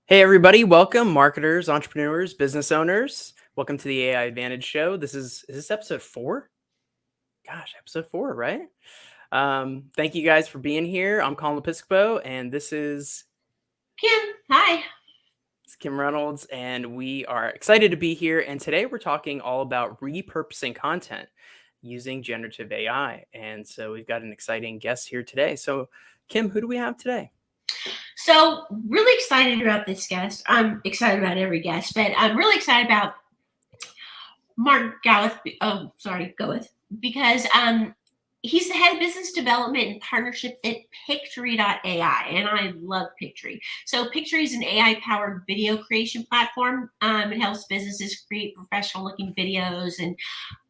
Hey everybody, welcome marketers, entrepreneurs, business owners. Welcome to the AI Advantage show. Is this episode 4? Gosh, episode 4, right? Thank you guys for being here. I'm Colin Episcopo and this is Kim, hi. Kim Reynolds, and we are excited to be here. And today we're talking all about repurposing content using generative AI. And so we've got an exciting guest here today. So Kim, who do we have today? So, really excited about this guest. I'm excited about every guest, but I'm really excited about Marc Gawith. Oh, sorry, Gawith, because he's the head of business development and partnership at Pictory.ai, and I love Pictory. So, Pictory is an AI-powered video creation platform. It helps businesses create professional-looking videos in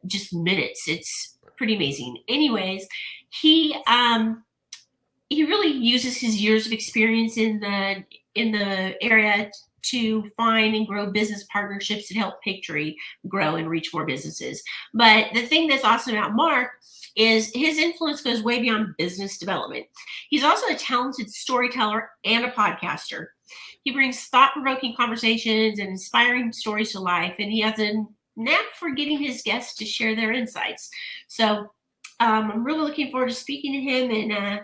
just minutes. It's pretty amazing. Anyways, he really uses his years of experience in the area to find and grow business partnerships that help Pictory grow and reach more businesses. But the thing that's awesome about Marc is his influence goes way beyond business development. He's also a talented storyteller and a podcaster. He brings thought-provoking conversations and inspiring stories to life, and he has a knack for getting his guests to share their insights. So I'm really looking forward to speaking to him, and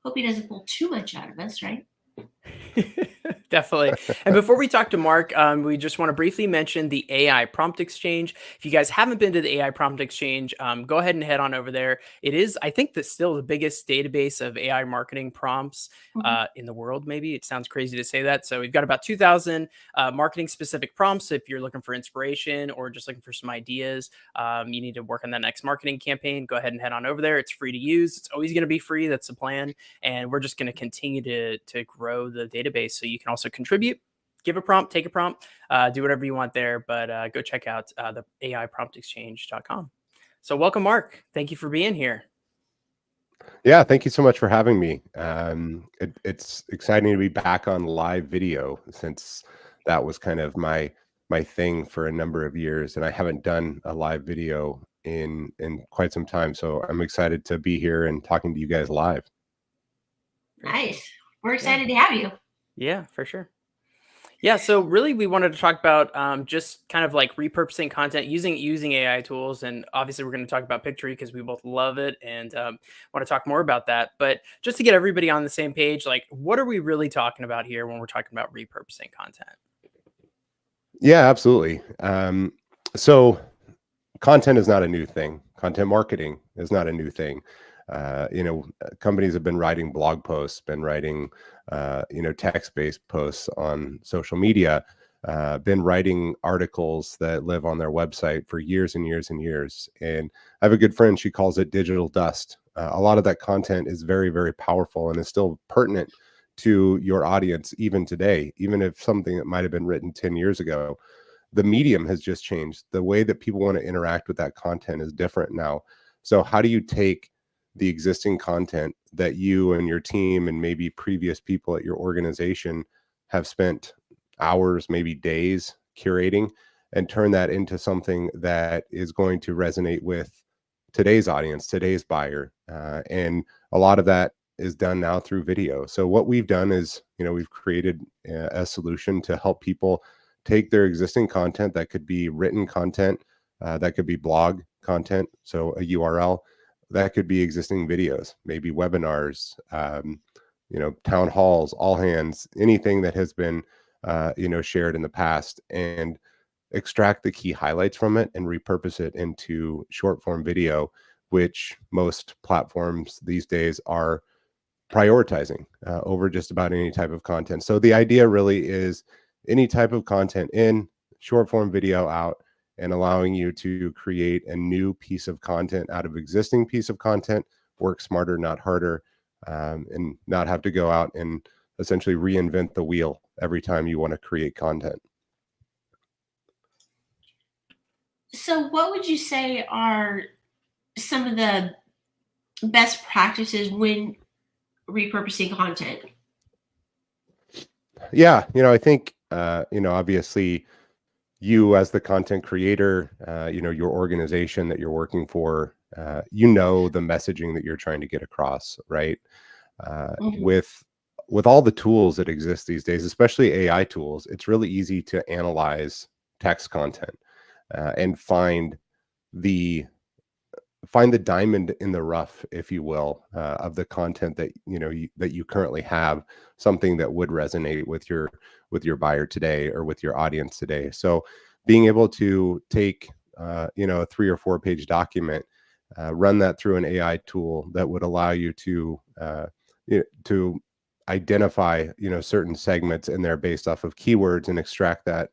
hope he doesn't pull too much out of us, right? Definitely. And before we talk to Marc, we just want to briefly mention the AI Prompt Exchange. If you guys haven't been to the AI Prompt Exchange, go ahead and head on over there. It is, I think, still the biggest database of AI marketing prompts in the world, maybe. It sounds crazy to say that. So we've got about 2,000 marketing-specific prompts. If you're looking for inspiration or just looking for some ideas, you need to work on that next marketing campaign, go ahead and head on over there. It's free to use. It's always going to be free. That's the plan. And we're just going to continue to grow the database, so you can also contribute, give a prompt, take a prompt, do whatever you want there. But go check out the AIPromptExchange.com. So welcome, Marc. Thank you for being here. Yeah, thank you so much for having me. It's exciting to be back on live video, since that was kind of my thing for a number of years, and I haven't done a live video in quite some time. So I'm excited to be here and talking to you guys live. Nice. We're excited to have you. Yeah, for sure. Yeah, so really we wanted to talk about just kind of like repurposing content using AI tools. And obviously we're going to talk about Pictory because we both love it and want to talk more about that. But just to get everybody on the same page, like what are we really talking about here when we're talking about repurposing content? Yeah, absolutely. So content is not a new thing. Content marketing is not a new thing. Companies have been writing blog posts, been writing, text-based posts on social media, been writing articles that live on their website for years and years and years. And I have a good friend, she calls it digital dust. A lot of that content is very, very powerful and is still pertinent to your audience even today, even if something that might have been written 10 years ago. The medium has just changed. The way that people want to interact with that content is different now. So how do you take the existing content that you and your team and maybe previous people at your organization have spent hours, maybe days curating, and turn that into something that is going to resonate with today's audience, today's buyer? And a lot of that is done now through video. So what we've done is, we've created a solution to help people take their existing content. That could be written content, that could be blog content, so a URL, that could be existing videos, maybe webinars, town halls, all hands, anything that has been, shared in the past, and extract the key highlights from it and repurpose it into short form video, which most platforms these days are prioritizing over just about any type of content. So the idea really is any type of content in, short form video out, and allowing you to create a new piece of content out of existing piece of content, work smarter, not harder, and not have to go out and essentially reinvent the wheel every time you want to create content. So what would you say are some of the best practices when repurposing content? Yeah, I think, obviously, you as the content creator, your organization that you're working for, the messaging that you're trying to get across, right? With with all the tools that exist these days, especially AI tools, it's really easy to analyze text content and the find the diamond in the rough, if you will, of the content that that you currently have, something that would resonate with your buyer today or with your audience today. So being able to take a 3 or 4 page document, run that through an AI tool that would allow you to to identify certain segments in there based off of keywords and extract that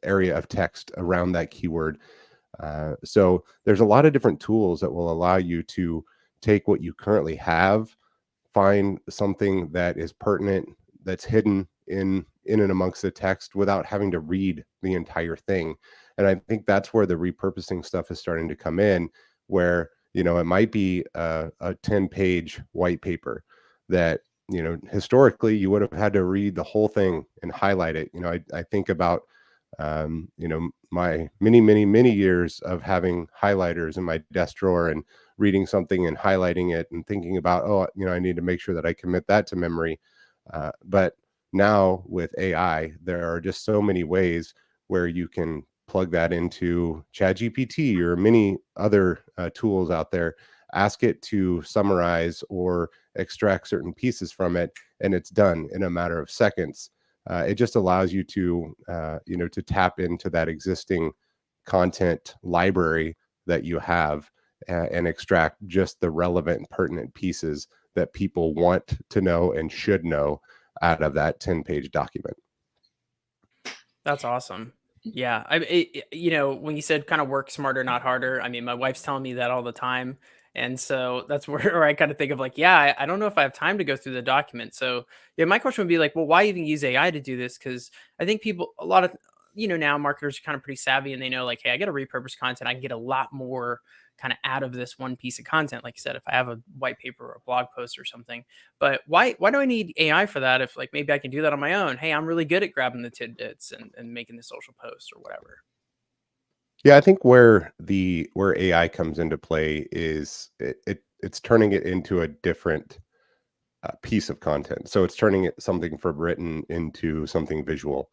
area of text around that keyword. So there's a lot of different tools that will allow you to take what you currently have, find something that is pertinent, that's hidden in and amongst the text without having to read the entire thing. And I think that's where the repurposing stuff is starting to come in, where it might be a 10-page white paper that historically you would have had to read the whole thing and highlight it. I think about my many years of having highlighters in my desk drawer and reading something and highlighting it and thinking about, I need to make sure that I commit that to memory. But now with AI, there are just so many ways where you can plug that into ChatGPT or many other tools out there, ask it to summarize or extract certain pieces from it, and it's done in a matter of seconds. It just allows you to to tap into that existing content library that you have and extract just the relevant and pertinent pieces that people want to know and should know out of that 10-page document. That's awesome. Yeah, when you said kind of work smarter, not harder, I mean, my wife's telling me that all the time. And so that's where I kind of think of like, yeah, I don't know if I have time to go through the document. So yeah, my question would be like, well, why even use AI to do this? Because I think a lot of, now marketers are kind of pretty savvy and they know like, hey, I got to repurpose content. I can get a lot more kind of out of this one piece of content. Like you said, if I have a white paper or a blog post or something. But why do I need AI for that if like maybe I can do that on my own? Hey, I'm really good at grabbing the tidbits and making the social posts or whatever. Yeah, I think where AI comes into play is it's turning it into a different piece of content. So it's turning it something from written into something visual,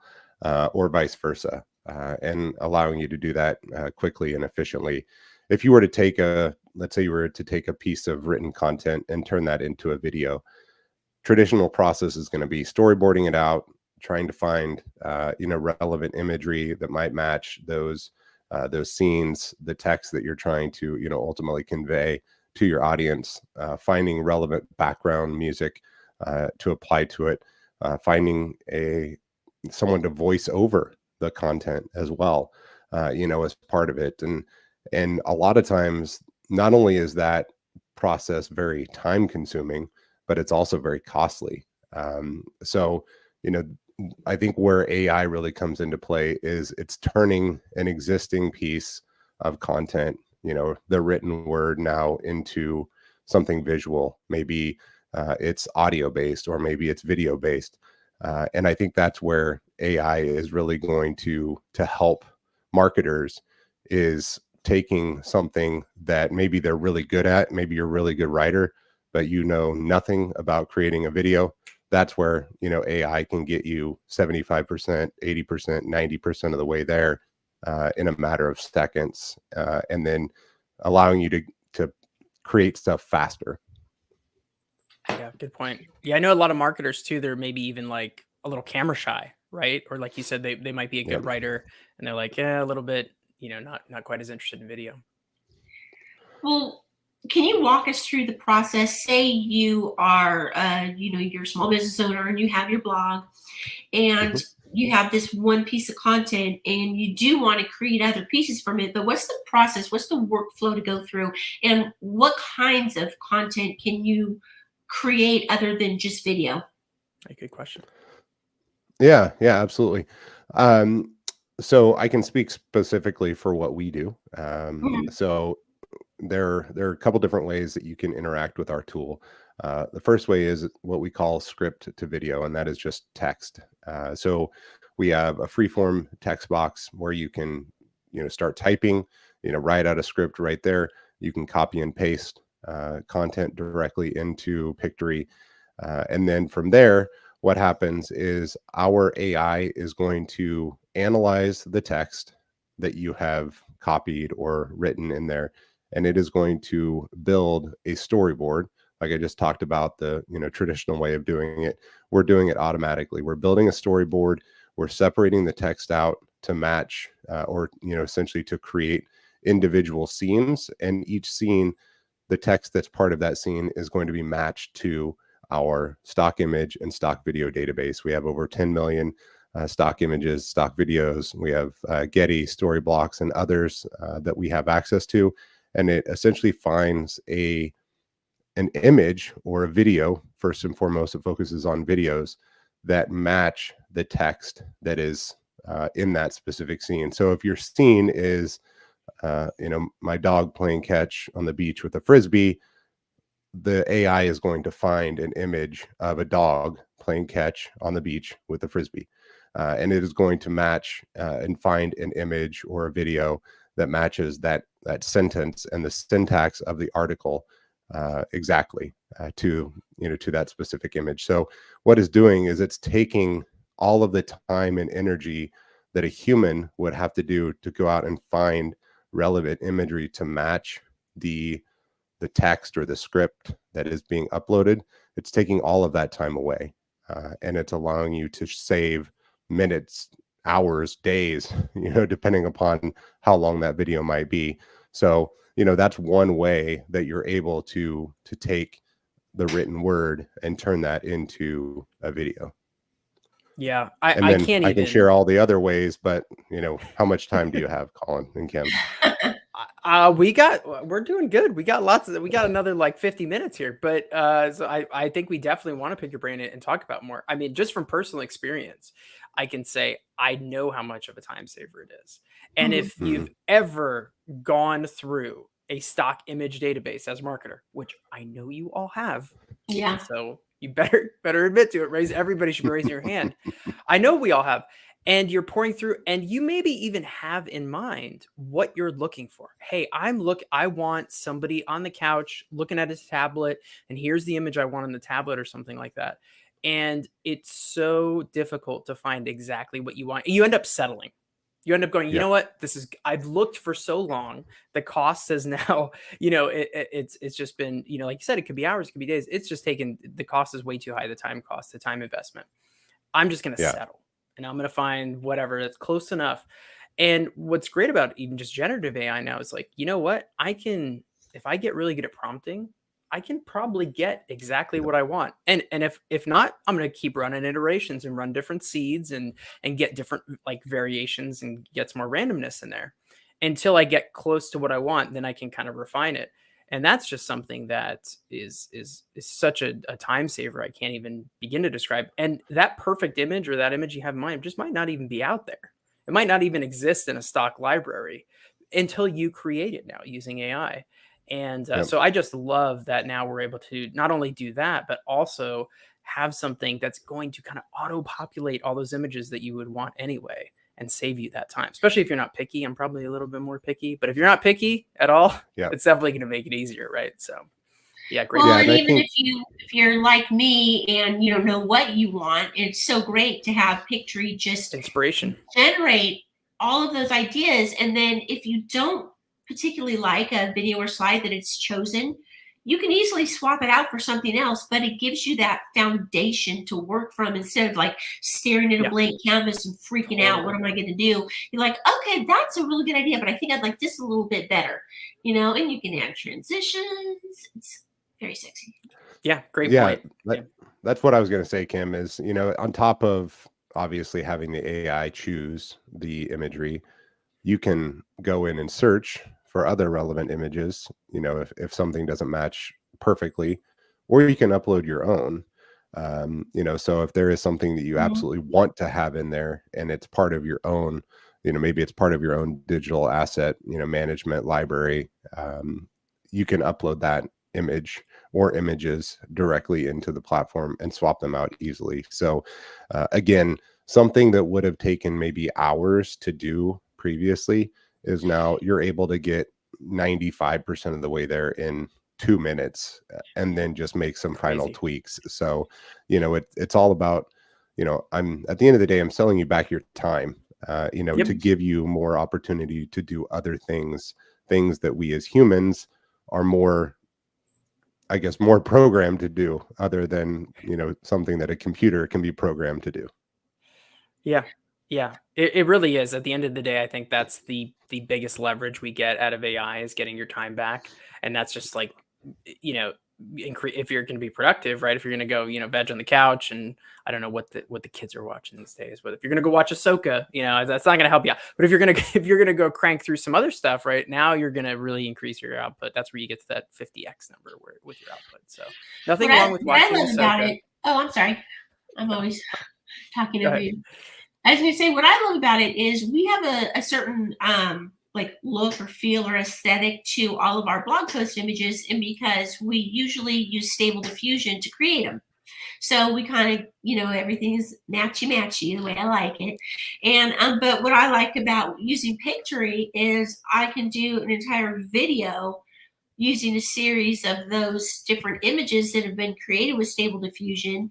or vice versa, and allowing you to do that quickly and efficiently. If you were to let's say you were to take a piece of written content and turn that into a video, traditional process is going to be storyboarding it out, trying to find relevant imagery that might match those scenes, the text that you're trying to ultimately convey to your audience, finding relevant background music to apply to it, finding someone to voice over the content as well, as part of it. And a lot of times, not only is that process very time consuming, but it's also very costly. So, I think where AI really comes into play is it's turning an existing piece of content, the written word now, into something visual. Maybe it's audio based or maybe it's video based. And I think that's where AI is really going to help marketers, is taking something that maybe they're really good at. Maybe you're a really good writer, but you know nothing about creating a video. That's where AI can get you 75%, 80%, 90% of the way there in a matter of seconds, and then allowing you to create stuff faster. Yeah, good point. Yeah, I know a lot of marketers too, they're maybe even like a little camera shy, right? Or like you said, they might be a Yep. good writer and they're like, yeah, a little bit, not quite as interested in video. Well, can you walk us through the process? Say you are, you're a small business owner and you have your blog and Mhm. you have this one piece of content and you do want to create other pieces from it, but what's the process? What's the workflow to go through? And what kinds of content can you create other than just video? A good question. Yeah, absolutely. Um, so I can speak specifically for what we do. Mhm. So there are a couple different ways that you can interact with our tool. The first way is what we call script to video, and that is just text. So we have a freeform text box where you can start typing, write out a script right there. You can copy and paste content directly into Pictory. And then from there, what happens is our AI is going to analyze the text that you have copied or written in there, and it is going to build a storyboard. Like I just talked about, the traditional way of doing it, we're doing it automatically. We're building a storyboard. We're separating the text out to match, or essentially to create individual scenes, and each scene, the text that's part of that scene is going to be matched to our stock image and stock video database. We have over 10 million stock images, stock videos. We have Getty, Storyblocks, and others that we have access to. And it essentially finds an image or a video. First and foremost, it focuses on videos that match the text that is in that specific scene. So if your scene is, my dog playing catch on the beach with a Frisbee, the AI is going to find an image of a dog playing catch on the beach with a Frisbee. And it is going to match and find an image or a video that matches that sentence and the syntax of the article exactly to that specific image. So what it's doing is it's taking all of the time and energy that a human would have to do to go out and find relevant imagery to match the text or the script that is being uploaded. It's taking all of that time away, and it's allowing you to save minutes, hours, days, depending upon how long that video might be. So that's one way that you're able to take the written word and turn that into a video. Yeah, And I then can't I even can share all the other ways, but how much time do you have, Colin and Kim? We're doing good. We got another like 50 minutes here, but so I think we definitely want to pick your brain and talk about more. I mean, just from personal experience, I can say I know how much of a time saver it is. And if you've ever gone through a stock image database as a marketer, which I know you all have, Yeah. so you better admit to it. Everybody should be raising your hand. I know we all have. And you're pouring through, and you maybe even have in mind what you're looking for. Hey, I want somebody on the couch looking at his tablet, and here's the image I want on the tablet or something like that. And it's so difficult to find exactly what you want. You end up settling. You end up going, you know what? I've looked for so long. The cost has now, it's just been, like you said, it could be hours, it could be days. It's just the cost is way too high. The time cost, the time investment. I'm just going to settle. And I'm going to find whatever that's close enough. And what's great about even just generative AI now is like, you know what? If I get really good at prompting, I can probably get exactly what I want. And if not, I'm going to keep running iterations and run different seeds and get different like variations and get some more randomness in there until I get close to what I want. Then I can kind of refine it. And that's just something that is such a time saver. I can't even begin to describe. And that perfect image or that image you have in mind just might not even be out there. It might not even exist in a stock library until you create it now using AI. And so I just love that now we're able to not only do that, but also have something that's going to kind of auto-populate all those images that you would want anyway and save you that time, especially if you're not picky. I'm probably a little bit more picky, but if you're not picky at all, it's definitely going to make it easier, right? So, yeah, great. Well, and even if you're like me and you don't know what you want, it's so great to have Pictory just inspiration generate all of those ideas. And then if you don't particularly like a video or slide that it's chosen, you can easily swap it out for something else, but it gives you that foundation to work from instead of like staring at a blank canvas and freaking out. What am I going to do? You're like, okay, that's a really good idea, but I think I'd like this a little bit better, and you can add transitions. It's very sexy. Yeah, great point. That's what I was going to say, Kim, is, on top of obviously having the AI choose the imagery, you can go in and search for other relevant images, if something doesn't match perfectly, or you can upload your own, so if there is something that you absolutely want to have in there and it's part of your own, maybe it's part of your own digital asset, management library, you can upload that image or images directly into the platform and swap them out easily. So again, something that would have taken maybe hours to do previously is now you're able to get 95% of the way there in 2 minutes and then just make some final Crazy. tweaks. So, it's all about, I'm at the end of the day, I'm selling you back your time, Yep. to give you more opportunity to do other things that we as humans are more, I guess, more programmed to do, other than, something that a computer can be programmed to do. Yeah. Yeah. It really is. At the end of the day, I think that's the biggest leverage we get out of AI is getting your time back. And that's just like, you know, if you're going to be productive, right? If you're going to go, veg on the couch, and I don't know what the kids are watching these days, but if you're going to go watch Ahsoka, that's not going to help you out. But if you're going to if you're going to go crank through some other stuff, right now, you're going to really increase your output. That's where you get to that 50x number with your output. So nothing wrong with What I watching love about Ahsoka. it. Oh, I'm sorry. I'm always talking Go over ahead. you. I was going to say, what I love about it is we have a certain like look or feel or aesthetic to all of our blog post images, and because we usually use Stable Diffusion to create them. So we kind of, everything is matchy the way I like it. And but what I like about using Pictory is I can do an entire video using a series of those different images that have been created with Stable Diffusion,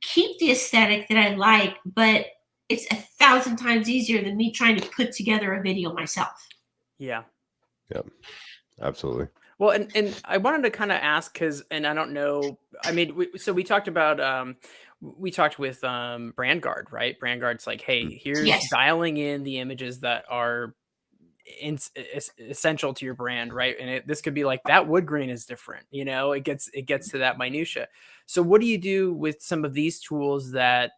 keep the aesthetic that I like, but it's 1,000 times easier than me trying to put together a video myself. Yeah. Yep, absolutely. Well, and I wanted to kind of ask and I don't know. I mean, we talked about we talked with BrandGuard, right? BrandGuard's like, hey, here's Yes. dialing in the images that are essential to your brand, right? And this could be like that wood grain is different. It gets to that minutia. So what do you do with some of these tools that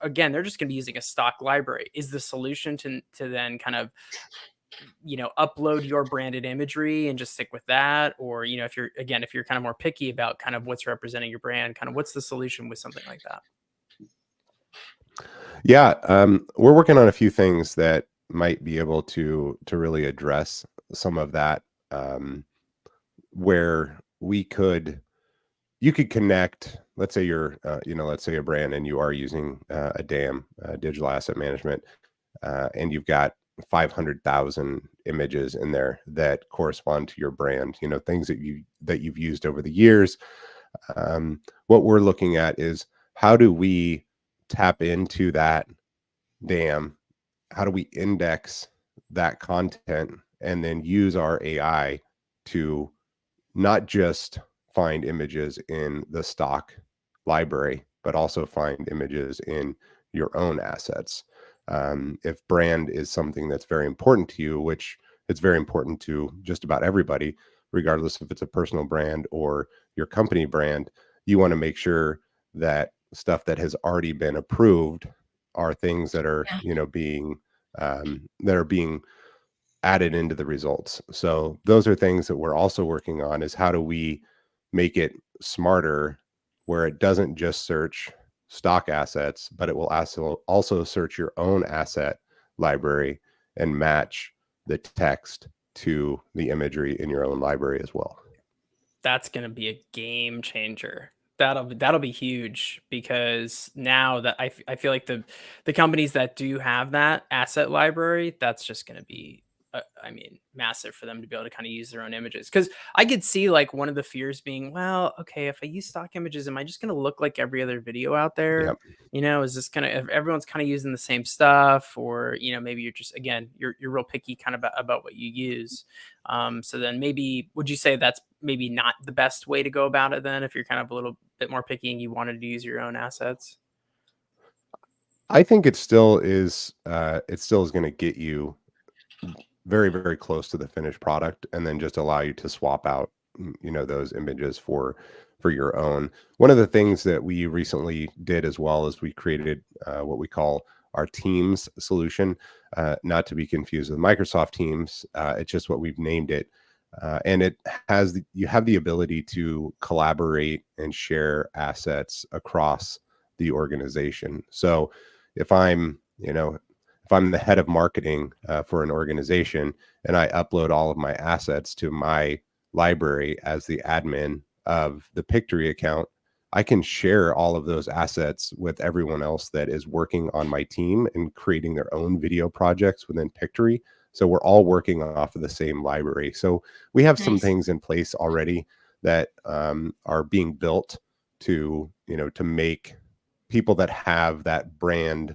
again, they're just going to be using a stock library? Is the solution to then kind of upload your branded imagery and just stick with that? Or, if you're kind of more picky about kind of what's representing your brand, kind of what's the solution with something like that? Yeah, we're working on a few things that might be able to really address some of that, where you could connect. Let's say you're, let's say a brand, and you are using a DAM, digital asset management, and you've got 500,000 images in there that correspond to your brand. Things that you've used over the years. What we're looking at is, how do we tap into that DAM? How do we index that content and then use our AI to not just find images in the stock library, but also find images in your own assets? If brand is something that's very important to you, which it's very important to just about everybody, regardless if it's a personal brand or your company brand, you want to make sure that stuff that has already been approved are things that are, being added into the results. So those are things that we're also working on, is how do we make it smarter, where it doesn't just search stock assets, but it will also search your own asset library and match the text to the imagery in your own library as well. That's going to be a game changer. That'll be huge, because now that I feel like the companies that do have that asset library, that's just going to be massive for them to be able to kind of use their own images. Because I could see like one of the fears being, well, okay, if I use stock images, am I just going to look like every other video out there? Yep. Is this kind of, everyone's kind of using the same stuff, or maybe you're just, again, you're real picky kind of about what you use. So then maybe, would you say that's maybe not the best way to go about it then, if you're kind of a little bit more picky and you wanted to use your own assets? I think it still is going to get you very, very close to the finished product, and then just allow you to swap out, those images for your own. One of the things that we recently did as well is we created what we call our Teams solution, not to be confused with Microsoft Teams. It's just what we've named it. And it has, you have the ability to collaborate and share assets across the organization. So if I'm the head of marketing for an organization, and I upload all of my assets to my library as the admin of the Pictory account, I can share all of those assets with everyone else that is working on my team and creating their own video projects within Pictory. So we're all working off of the same library. So we have some things in place already that are being built to, to make people that have that brand,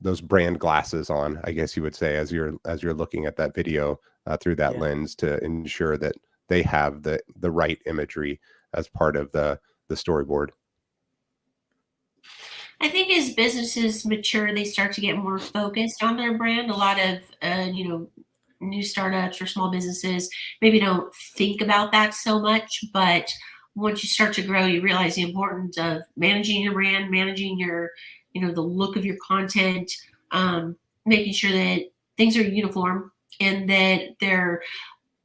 those brand glasses on, I guess you would say, as you're looking at that video through that lens, to ensure that they have the right imagery as part of the storyboard. I think as businesses mature, they start to get more focused on their brand. A lot of new startups or small businesses maybe don't think about that so much, but once you start to grow, you realize the importance of managing your brand, managing your the look of your content, making sure that things are uniform and that they're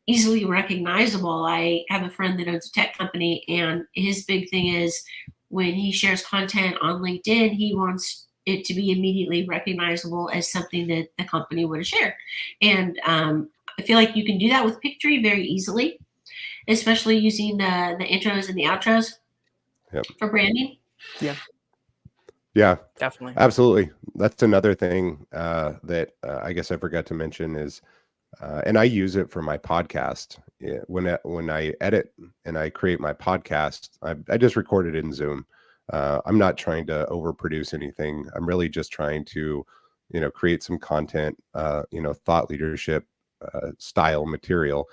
easily recognizable. I have a friend that owns a tech company, and his big thing is when he shares content on LinkedIn, he wants it to be immediately recognizable as something that the company would have shared. And I feel like you can do that with Pictory very easily, especially using the intros and the outros for branding. Yeah, Definitely. absolutely. That's another thing that I guess I forgot to mention is, and I use it for my podcast. When I edit and I create my podcast, I just record it in Zoom. I'm not trying to overproduce anything. I'm really just trying to, create some content, thought leadership style material.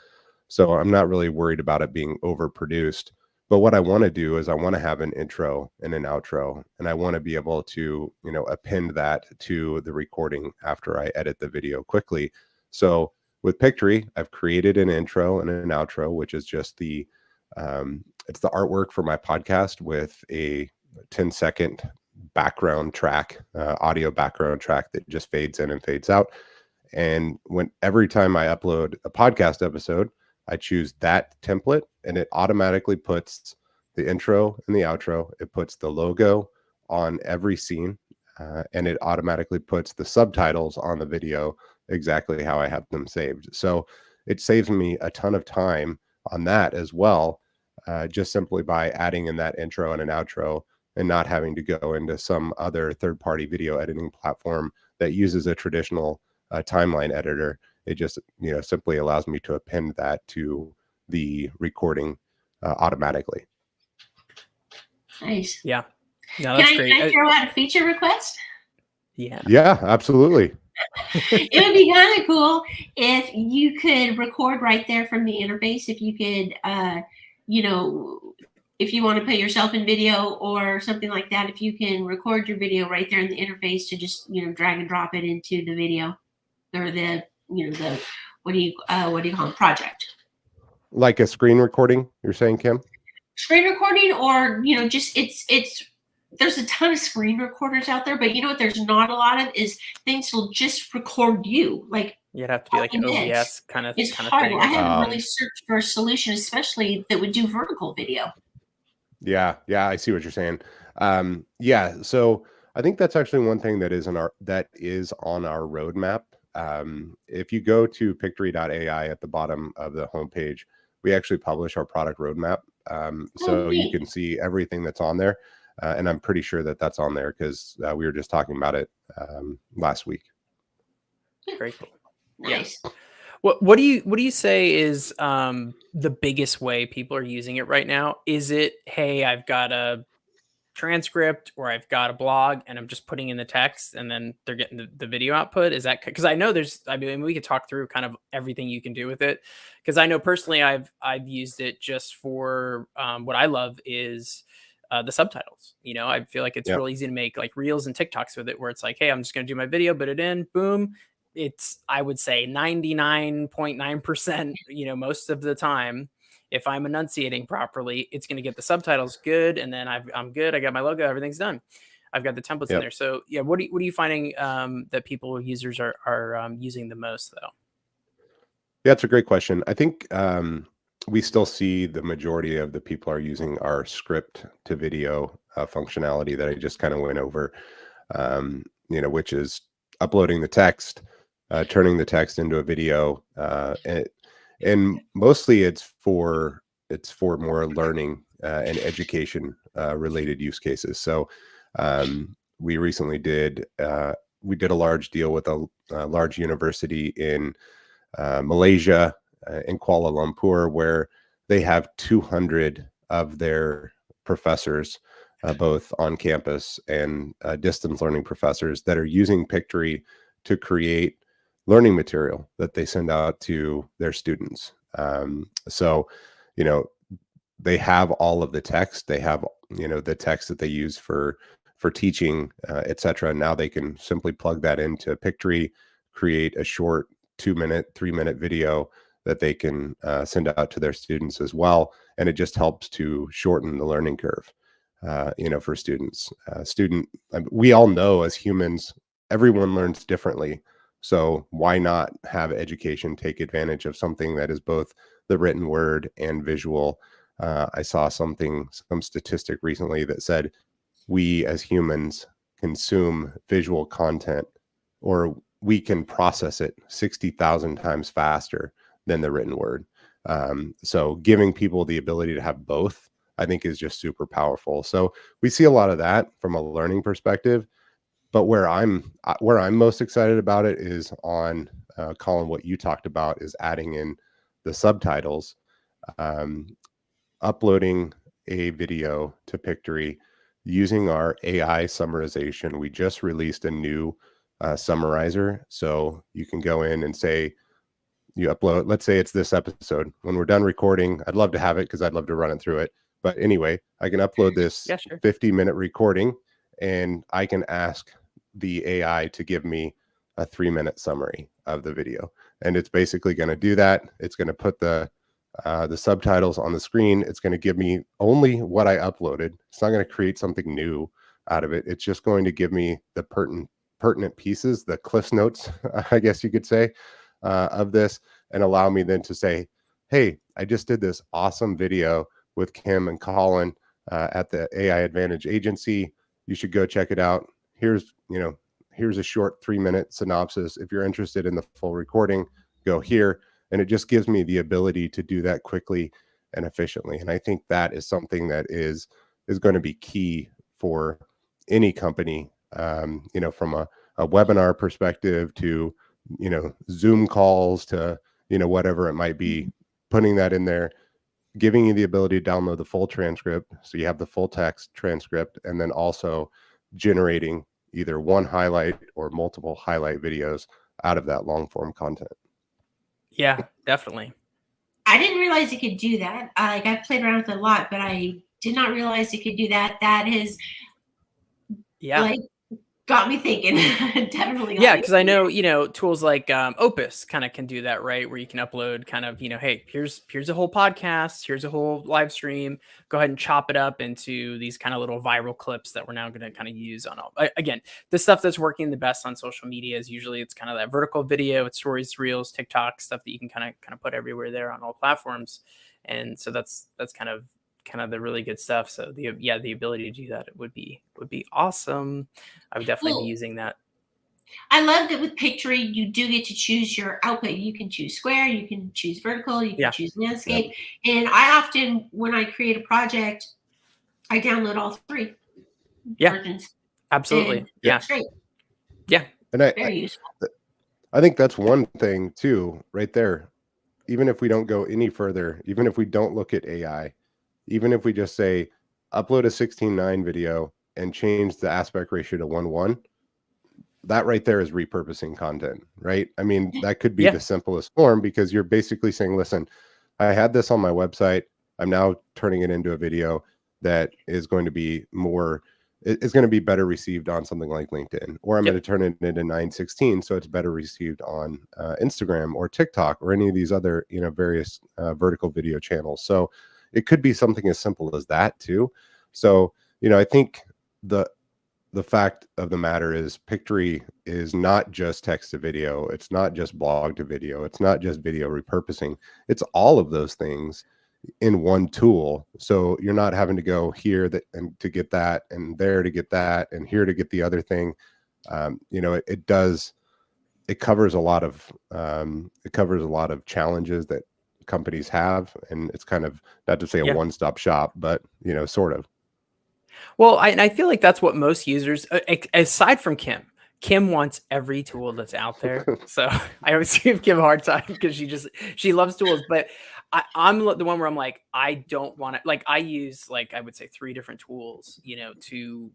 So I'm not really worried about it being overproduced. But what I want to do is I want to have an intro and an outro, and I want to be able to, append that to the recording after I edit the video quickly. So with Pictory, I've created an intro and an outro, which is just it's the artwork for my podcast with a 10-second background track, audio background track that just fades in and fades out. And every time I upload a podcast episode, I choose that template, and it automatically puts the intro and the outro. It puts the logo on every scene, and it automatically puts the subtitles on the video exactly how I have them saved. So it saves me a ton of time on that as well, just simply by adding in that intro and an outro and not having to go into some other third-party video editing platform that uses a traditional timeline editor. It just, simply allows me to append that to the recording automatically. Nice. Yeah. No, that's great. Can I throw out a feature request? Yeah, absolutely. It would be kind of cool if you could record right there from the interface. If you could, if you want to put yourself in video or something like that, if you can record your video right there in the interface to just, drag and drop it into the video or the what do you call it, project? Like a screen recording, you're saying, Kim? Screen recording, or just it's there's a ton of screen recorders out there, but what there's not a lot of is things will just record you. Like you'd have to be like an OBS kind of it's kind hard. of thing. I haven't really searched for a solution, especially that would do vertical video. Yeah, I see what you're saying. So I think that's actually one thing that is on our roadmap. If you go to Pictory.ai at the bottom of the homepage, we actually publish our product roadmap. So you can see everything that's on there. And I'm pretty sure that that's on there because we were just talking about it last week. Very cool. Nice. Yeah. What do you say is the biggest way people are using it right now? Is it, hey, I've got a transcript or I've got a blog and I'm just putting in the text and then they're getting the video output? Is that because I know we could talk through kind of everything you can do with it, because I know personally I've used it just for what I love is the subtitles. I feel like it's real easy to make like reels and TikToks with it, where it's like, hey, I'm just going to do my video, put it in, boom. It's, I would say 99.9%, most of the time, if I'm enunciating properly, it's going to get the subtitles good. And then I'm good. I got my logo, everything's done. I've got the templates in there. So yeah, what are you finding that users are using the most though? Yeah, it's a great question. I think we still see the majority of the people are using our script to video functionality that I just kind of went over, which is uploading the text, turning the text into a video, and mostly it's for more learning and education related use cases. So we recently did a large deal with a large university in Malaysia, in Kuala Lumpur, where they have 200 of their professors, both on campus and distance learning professors, that are using Pictory to create learning material that they send out to their students. So, you know, they have all of the text. They have, you know, the text that they use for teaching, etc. Now they can simply plug that into Pictory, create a short 2-minute, 3-minute video that they can send out to their students as well, and it just helps to shorten the learning curve, you know, for students. We all know as humans, everyone learns differently. So why not have education take advantage of something that is both the written word and visual? I saw some statistic recently that said we as humans consume visual content, or we can process it 60,000 times faster than the written word. So giving people the ability to have both, I think, is just super powerful. So we see a lot of that from a learning perspective. But where I'm most excited about it is on Colin, what you talked about is adding in the subtitles, uploading a video to Pictory using our AI summarization. We just released a new summarizer, so you can go in and say, you upload, let's say it's this episode. When we're done recording, I'd love to have it because I'd love to run it through it. But anyway, I can upload this 50-minute recording, and I can ask the AI to give me a 3-minute summary of the video. And it's basically going to do that. It's going to put the subtitles on the screen. It's going to give me only what I uploaded. It's not going to create something new out of it. It's just going to give me the pertinent pieces, the Cliff Notes, I guess you could say, of this, and allow me then to say, hey, I just did this awesome video with Kim and Colin at the AI Advantage Agency. You should go check it out. Here's a short 3-minute synopsis. If you're interested in the full recording, go here. And it just gives me the ability to do that quickly and efficiently. And I think that is something that is going to be key for any company, you know, from a webinar perspective to, you know, Zoom calls to, you know, whatever it might be, putting that in there, giving you the ability to download the full transcript. So you have the full text transcript, and then also generating either one highlight or multiple highlight videos out of that long form content. Yeah, definitely. I didn't realize it could do that. Like, I've played around with it a lot, but I did not realize it could do that. That has, like, got me thinking. Definitely. Yeah, because I know, you know, tools like Opus kind of can do that, right? Where you can upload kind of, you know, hey, here's a whole podcast, here's a whole live stream. Go ahead and chop it up into these kind of little viral clips that we're now going to kind of use on all. Again, the stuff that's working the best on social media is usually it's kind of that vertical video, it's stories, reels, TikTok, stuff that you can kind of put everywhere there on all platforms. And so that's kind of the really good stuff. So the ability to do that would be awesome. I would definitely be using that. I love that with Pictory, you do get to choose your output. You can choose square, you can choose vertical, you can choose landscape. And I often, when I create a project, I download all 3 versions. Absolutely. It's great. Yeah. And very useful. I think that's one thing too, right there. Even if we don't go any further, even if we don't look at AI, even if we just say upload a 16:9 video and change the aspect ratio to 1:1, that right there is repurposing content, right? I mean, that could be the simplest form, because you're basically saying, listen, I had this on my website. I'm now turning it into a video that is going to be it's going to be better received on something like LinkedIn, or I'm going to turn it into 9:16 so it's better received on Instagram or TikTok or any of these other, you know, various vertical video channels. So it could be something as simple as that too. So, you know, I think the fact of the matter is Pictory is not just text to video. It's not just blog to video. It's not just video repurposing. It's all of those things in one tool. So you're not having to go here and to get that, and there to get that, and here to get the other thing. You know, it covers a lot of challenges that companies have, and it's kind of, not to say a one-stop shop, but, you know, sort of. Well, I feel like that's what most users, aside from Kim wants every tool that's out there. So I always give Kim a hard time because she loves tools. But I'm the one where I'm like, I don't want to, like, I use, like, I would say 3 different tools, to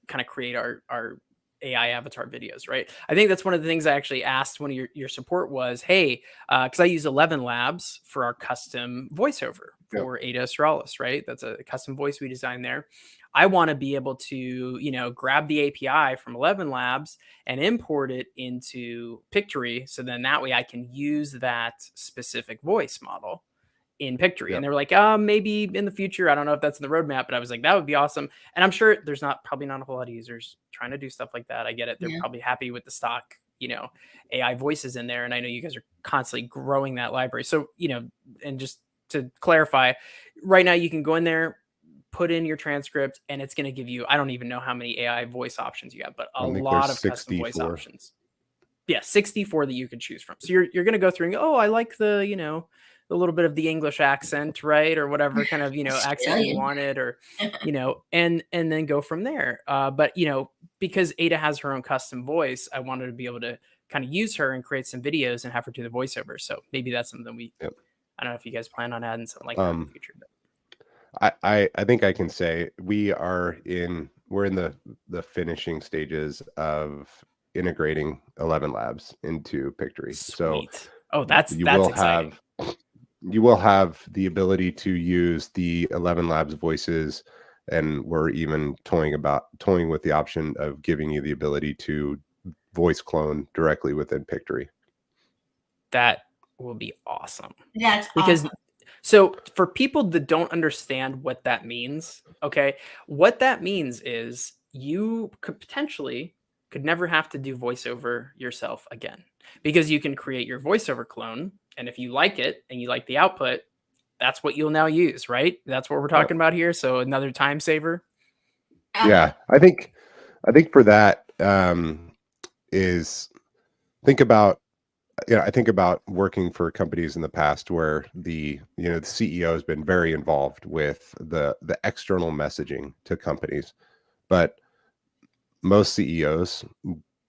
kind of create our AI avatar videos, right? I think that's one of the things I actually asked one of your support was, hey, because I use 11 Labs for our custom voiceover Yep. for Ada Astralis, right? That's a custom voice we designed there. I want to be able to, grab the API from 11 Labs and import it into Pictory. So then that way I can use that specific voice model in Pictory. Yep. And they were like, maybe in the future. I don't know if that's in the roadmap, but I was like, that would be awesome. And I'm sure there's probably not a whole lot of users trying to do stuff like that. I get it. They're Yeah. probably happy with the stock, AI voices in there. And I know you guys are constantly growing that library. So, and just to clarify, right now you can go in there, put in your transcript, and it's going to give you, I don't even know how many AI voice options you have, but a I think lot there's of custom voice 64. options. Yeah, 64 that you can choose from. So you're going to go through and go, oh, I like the, a little bit of the English accent, right? Or whatever kind of, accent you Australian. wanted, or, and then go from there. But, because Ada has her own custom voice, I wanted to be able to kind of use her and create some videos and have her do the voiceover. So maybe that's something Yep. I don't know if you guys plan on adding something like that in the future. But. I think I can say we're in the finishing stages of integrating 11 Labs into Pictory. Sweet. So that's exciting. You will have the ability to use the 11 Labs voices, and we're even toying with the option of giving you the ability to voice clone directly within Pictory. That will be awesome. That's because awesome. So for people that don't understand what that means, okay, what that means is you could never have to do voiceover yourself again, because you can create your voiceover clone. And if you like it and you like the output, that's what you'll now use, right? That's what we're talking about here. So another time saver. Yeah, I think for that is think about, I think about working for companies in the past where the CEO has been very involved with the external messaging to companies, but most CEOs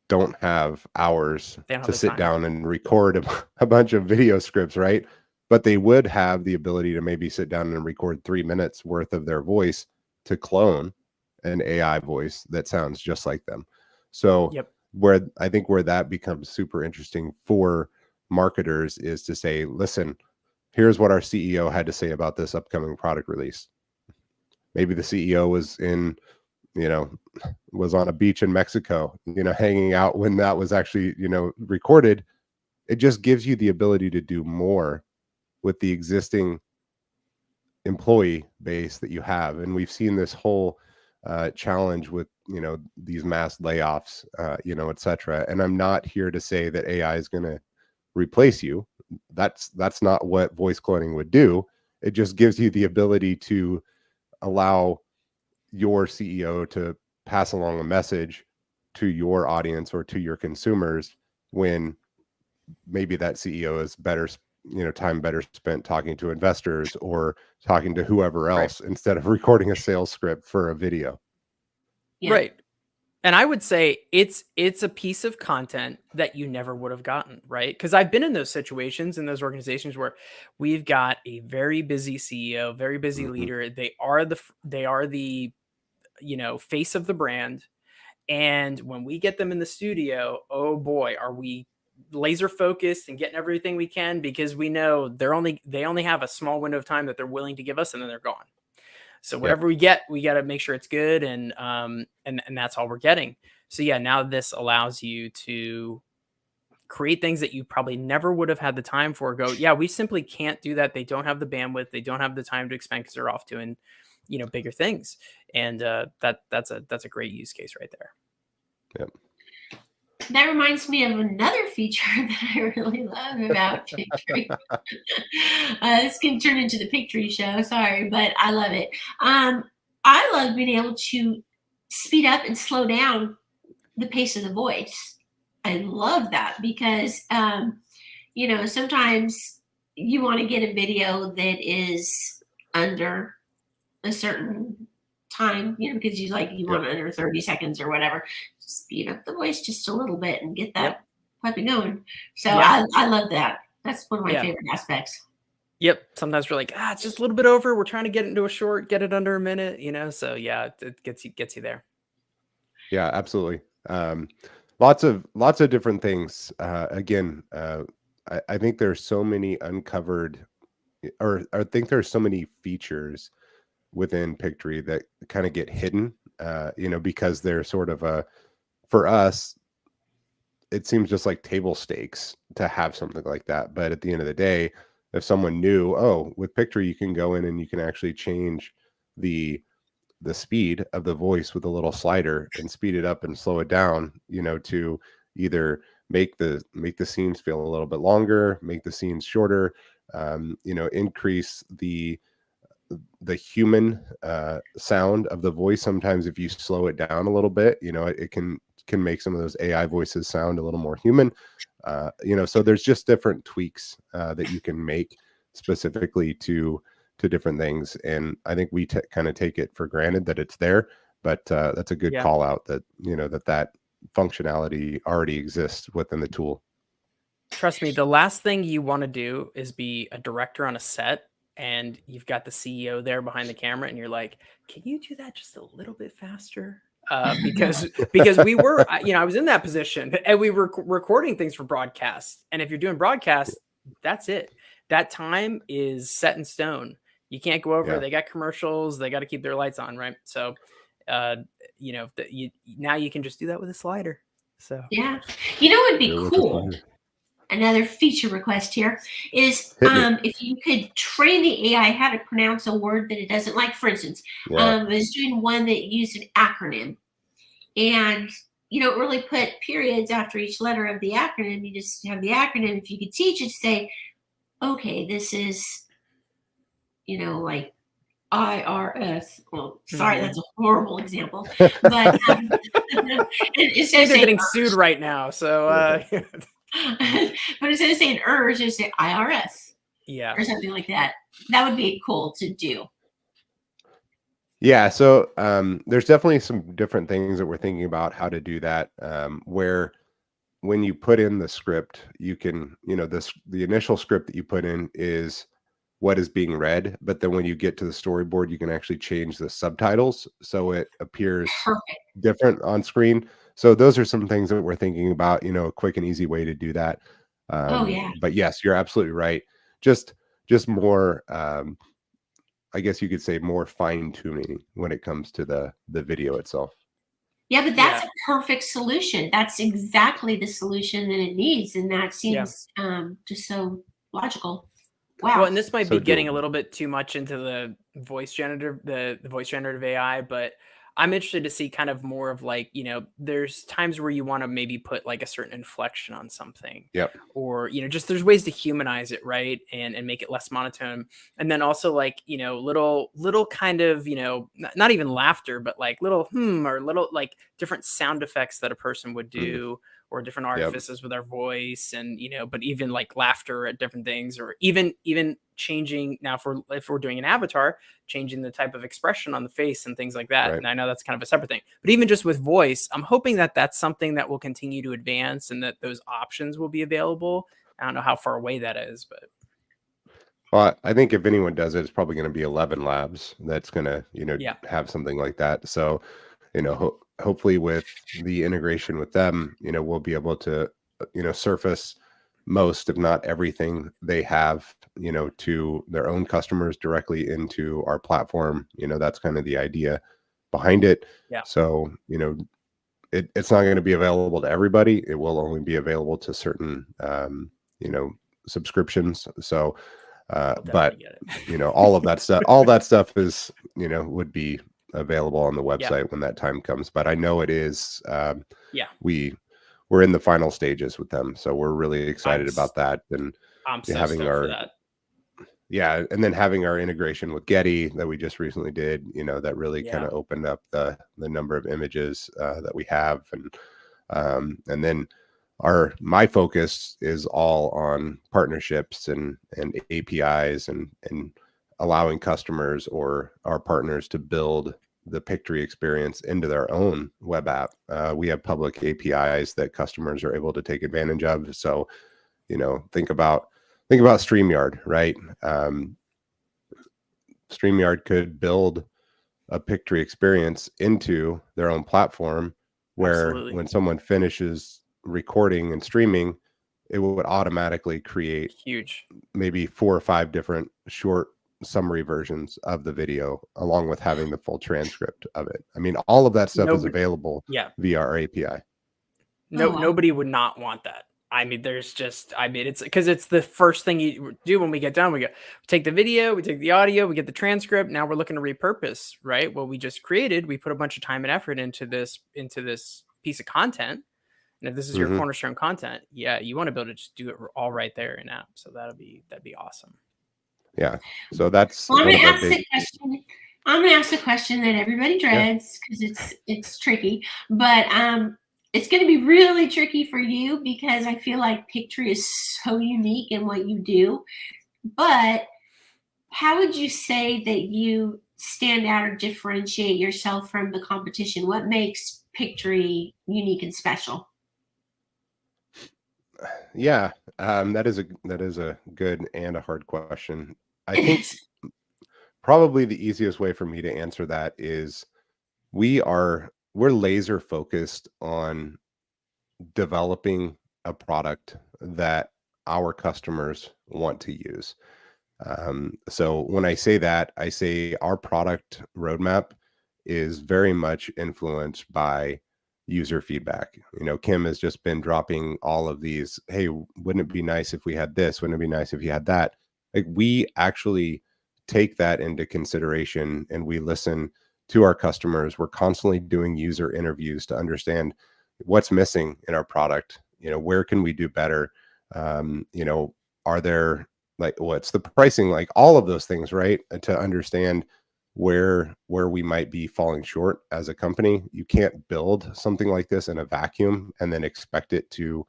don't have hours to sit down and record a bunch of video scripts, right? But they would have the ability to maybe sit down and record 3 minutes worth of their voice to clone an AI voice that sounds just like them. So where that becomes super interesting for marketers is to say, listen, here's what our CEO had to say about this upcoming product release. Maybe the CEO was on a beach in Mexico, hanging out when that was actually, recorded. It just gives you the ability to do more with the existing employee base that you have. And we've seen this whole challenge with, these mass layoffs, et cetera. And I'm not here to say that AI is going to replace you. That's not what voice cloning would do. It just gives you the ability to allow your CEO to pass along a message to your audience or to your consumers when maybe that CEO is better, time better spent talking to investors or talking to whoever else instead of recording a sales script for a video. Yeah. Right. And I would say it's a piece of content that you never would have gotten, right? Because I've been in those situations in those organizations where we've got a very busy CEO, very busy leader. They are the face of the brand. And when we get them in the studio, oh boy, are we laser focused and getting everything we can, because we know they only have a small window of time that they're willing to give us, and then they're gone. So whatever we get, we got to make sure it's good. And that's all we're getting. So yeah, now this allows you to create things that you probably never would have had the time for. Yeah, we simply can't do that. They don't have the bandwidth. They don't have the time to expend because they're off doing, bigger things. And that's a great use case right there. Yep. That reminds me of another feature that I really love about Pictory. This can turn into the Pictory show, sorry, but I love it. I love being able to speed up and slow down the pace of the voice. I love that because, sometimes you want to get a video that is under a certain time, because you want it under 30 seconds or whatever. Speed up the voice just a little bit and get that puppy going. So I love that. That's one of my favorite aspects. Yep. Sometimes we're like, it's just a little bit over. We're trying to get it into a short, get it under a minute, So yeah, it gets you there. Yeah, absolutely. Lots of different things. Again, I think there's so many uncovered, or I think there's so many features within Pictory that kind of get hidden, because they're sort of for us, it seems just like table stakes to have something like that. But at the end of the day, if someone knew, oh, with Pictory, you can go in and you can actually change the speed of the voice with a little slider and speed it up and slow it down, to either make the scenes feel a little bit longer, make the scenes shorter, increase the human sound of the voice. Sometimes if you slow it down a little bit, it can make some of those AI voices sound a little more human. So there's just different tweaks that you can make specifically to different things, and I think we kind of take it for granted that it's there. But that's a good Yeah. call out that that functionality already exists within the tool. Trust me, the last thing you want to do is be a director on a set and you've got the CEO there behind the camera and you're like, "Can you do that just a little bit faster?" Because we were, I was in that position and we were recording things for broadcast. And if you're doing broadcast, that's it. That time is set in stone. You can't go over. Yeah. They got commercials. They got to keep their lights on, right? So, now you can just do that with a slider. So Yeah. You know what would be Do it with the cool? slider. Another feature request here is Hit me. if you could train the AI how to pronounce a word that it doesn't like. For instance, Yeah. I was doing one that used an acronym, and you don't really put periods after each letter of the acronym. You just have the acronym. If you could teach it to say, okay, this is, like IRS. Well, sorry, that's a horrible example, but instead of they're saying getting sued right now. So, but instead of saying ERS, just say IRS yeah. or something like that. That would be cool to do. Yeah, so there's definitely some different things that we're thinking about how to do that. Where when you put in the script, you can, the initial script that you put in is what is being read, but then when you get to the storyboard, you can actually change the subtitles so it appears Perfect. different on screen. So those are some things that we're thinking about, a quick and easy way to do that. Oh yeah. But yes, you're absolutely right. Just more, I guess you could say more fine tuning when it comes to the video itself. Yeah, but that's a perfect solution. That's exactly the solution that it needs, and that seems just so logical. Wow. Well, and this might So be getting a doable. little bit too much into the voice generative, the voice generative AI, but I'm interested to see kind of more of like, there's times where you want to maybe put like a certain inflection on something, Yep. or, just there's ways to humanize it, right? And make it less monotone. And then also like, little kind of, not even laughter, but like little or little like different sound effects that a person would do, or different artifices with our voice, and but even like laughter at different things, or even changing now if we're doing an avatar, changing the type of expression on the face and things like that. Right. And I know that's kind of a separate thing, but even just with voice, I'm hoping that that's something that will continue to advance and that those options will be available. I don't know how far away that is, but Well, I think if anyone does it, it's probably going to be 11 Labs that's going to, have something like that. So, hopefully with the integration with them, we'll be able to, surface most, if not everything they have, to their own customers directly into our platform. That's kind of the idea behind it. Yeah. So, it's not going to be available to everybody. It will only be available to certain, subscriptions. So, but all of that stuff is, would be available on the website when that time comes. But I know it is, we're in the final stages with them. So we're really excited about that. And I'm so having stoked for that. Yeah. And then having our integration with Getty that we just recently did, that really kind of opened up the number of images that we have. And then my focus is all on partnerships and APIs and allowing customers or our partners to build the Pictory experience into their own web app. We have public APIs that customers are able to take advantage of. So, think about think about StreamYard, right? StreamYard could build a Pictory experience into their own platform where Absolutely. when someone finishes recording and streaming, it would automatically create Huge. maybe 4 or 5 different short summary versions of the video, along with having the full transcript of it. I mean, all of that stuff is Nobody, available yeah, via our API. Oh wow. nobody would not want that. I mean, it's because it's the first thing you do when we get done. We take the video, we take the audio, we get the transcript. Now we're looking to repurpose, right? What we just created, we put a bunch of time and effort into this piece of content. And if this is your Mhm. cornerstone content, yeah, you want to be able to just do it all right there in app. So that'd be awesome. Yeah. So that's Well, one of our big. I'm gonna ask the question that everybody dreads because it's tricky, but it's gonna be really tricky for you because I feel like Pictory is so unique in what you do. But how would you say that you stand out or differentiate yourself from the competition? What makes Pictory unique and special? Yeah, that is a good and a hard question. I It think is. probably the easiest way for me to answer that is we're laser focused on developing a product that our customers want to use. So when I say that, I say our product roadmap is very much influenced by user feedback. You know, Kim has just been dropping all of these, hey, wouldn't it be nice if we had this? Wouldn't it be nice if you had that? Like, we actually take that into consideration and we listen to our customers. We're constantly doing user interviews to understand what's missing in our product. You know, where can we do better? You know, are there, like, what's the pricing, like, all of those things, right? And to understand where we might be falling short as a company. You can't build something like this in a vacuum and then expect it to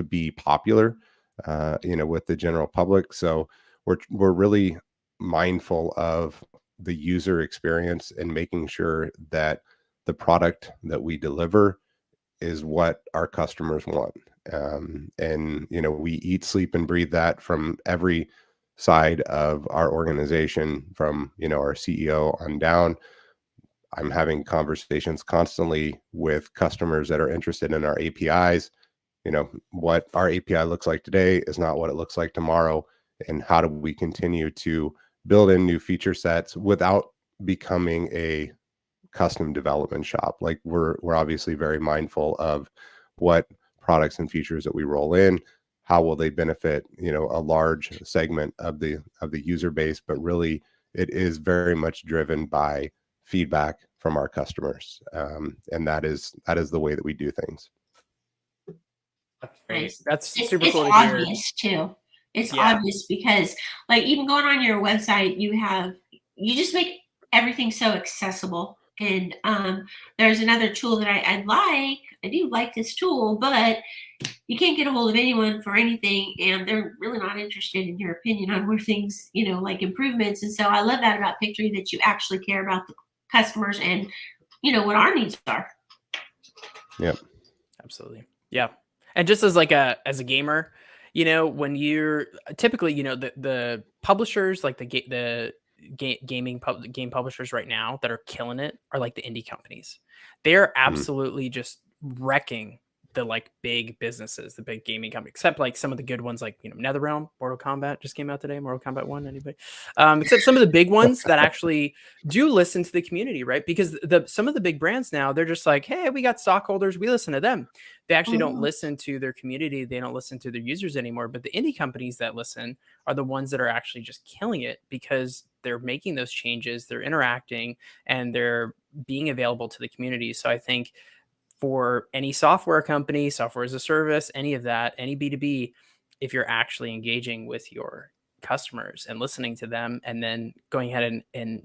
be popular, you know, with the general public. So we're really mindful of the user experience and making sure that the product that we deliver is what our customers want. And, you know, we eat, sleep, and breathe that from every side of our organization, from, you know, our CEO on down. I'm having conversations constantly with customers that are interested in our APIs. You know, what our API looks like today is not what it looks like tomorrow. And how do we continue to build in new feature sets without becoming a custom development shop? Like, we're obviously very mindful of what products and features that we roll in, how will they benefit, you know, a large segment of the user base, but really it is very much driven by feedback from our customers. And that is the way that we do things. That's great. Nice. That's super It's cool to hear. obvious too. It's Yeah. obvious because, like, even going on your website, you just make everything so accessible. And there's another tool that I do like this tool, but you can't get a hold of anyone for anything, and they're really not interested in your opinion on where things, like improvements. And so I love that about Pictory, that you actually care about the customers and what our needs are. Yep. Absolutely. Yeah. And just as as a gamer, when you're typically, the publishers, like game publishers right now that are killing it are like the indie companies. They're absolutely just wrecking the big businesses, the big gaming companies, except like some of the good ones, like NetherRealm, Mortal Kombat just came out today. Mortal Kombat 1, anybody? Except some of the big ones that actually do listen to the community, right? Because some of the big brands now, they're just like, hey, we got stockholders, we listen to them. They actually don't listen to their community, they don't listen to their users anymore. But the indie companies that listen are the ones that are actually just killing it, because they're making those changes, they're interacting, and they're being available to the community. So I think for any software company, software as a service, any of that, any B2B, if you're actually engaging with your customers and listening to them, and then going ahead and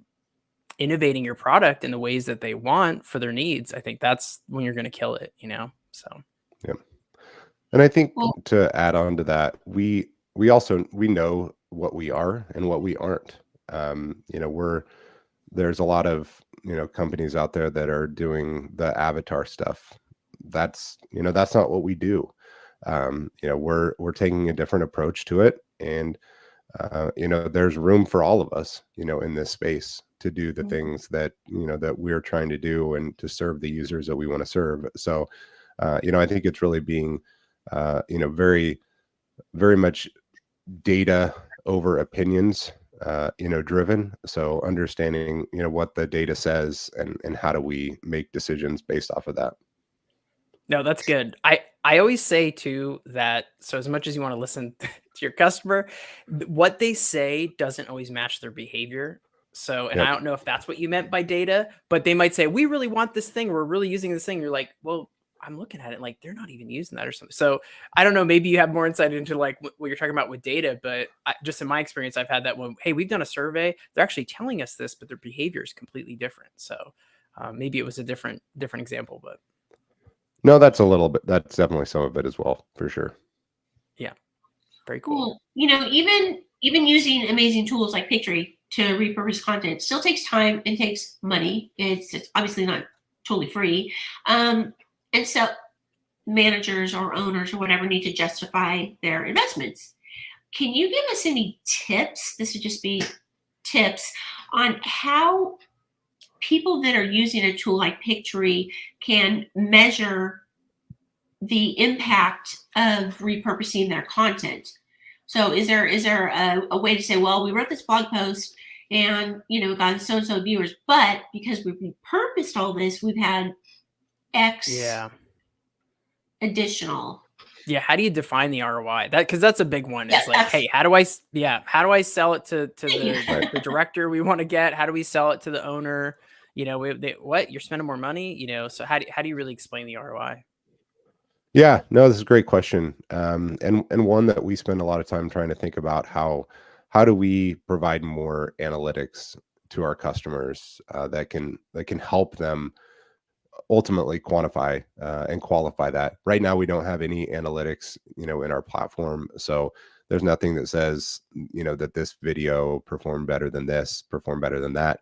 innovating your product in the ways that they want for their needs, I think that's when you're going to kill it, So, yeah. And I think, Well, to add on to that, we know what we are and what we aren't. There's a lot of, companies out there that are doing the avatar stuff. That's not what we do. We're taking a different approach to it. And there's room for all of us, in this space to do the things that, that we're trying to do and to serve the users that we want to serve. So, I think it's really being, very, very much data over opinions, driven. So understanding, what the data says and how do we make decisions based off of that. No, that's good. I always say too that so as much as you want to listen to your customer, what they say doesn't always match their behavior. So, and I Yep. don't know if that's what you meant by data, but they might say, "We really want this thing. We're really using this thing." You're like, "Well, I'm looking at it like they're not even using that or something." So, I don't know. Maybe you have more insight into like what you're talking about with data, but just in my experience, I've had that one. Hey, we've done a survey. They're actually telling us this, but their behavior is completely different. So, maybe it was a different example, but No, that's definitely some of it as well, for sure. yeah. Very cool. Cool. Even using amazing tools like Pictory to repurpose content still takes time and takes money. It's obviously not totally free. And so managers or owners or whatever need to justify their investments. Can you give us any tips? This would just be tips on how people that are using a tool like Pictory can measure the impact of repurposing their content. So is there a way to say, well, we wrote this blog post and it got so and so viewers, but because we've repurposed all this, we've had X Yeah. additional. Yeah, how do you define the ROI? Because that's a big one. Yeah, Is like, hey, how do I sell it to the director we want to get? How do we sell it to the owner? What you're spending more money? So how do you really explain the ROI? Yeah, no, this is a great question. And one that we spend a lot of time trying to think about how do we provide more analytics to our customers that can help them ultimately quantify and qualify that. Right now, we don't have any analytics, in our platform. So there's nothing that says, that this video performed better than this, performed better than that.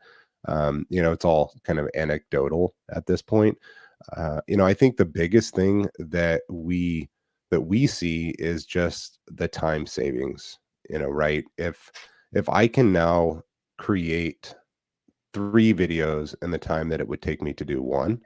It's all kind of anecdotal at this point. I think the biggest thing that we see is just the time savings, right? If I can now create 3 videos in the time that it would take me to do one,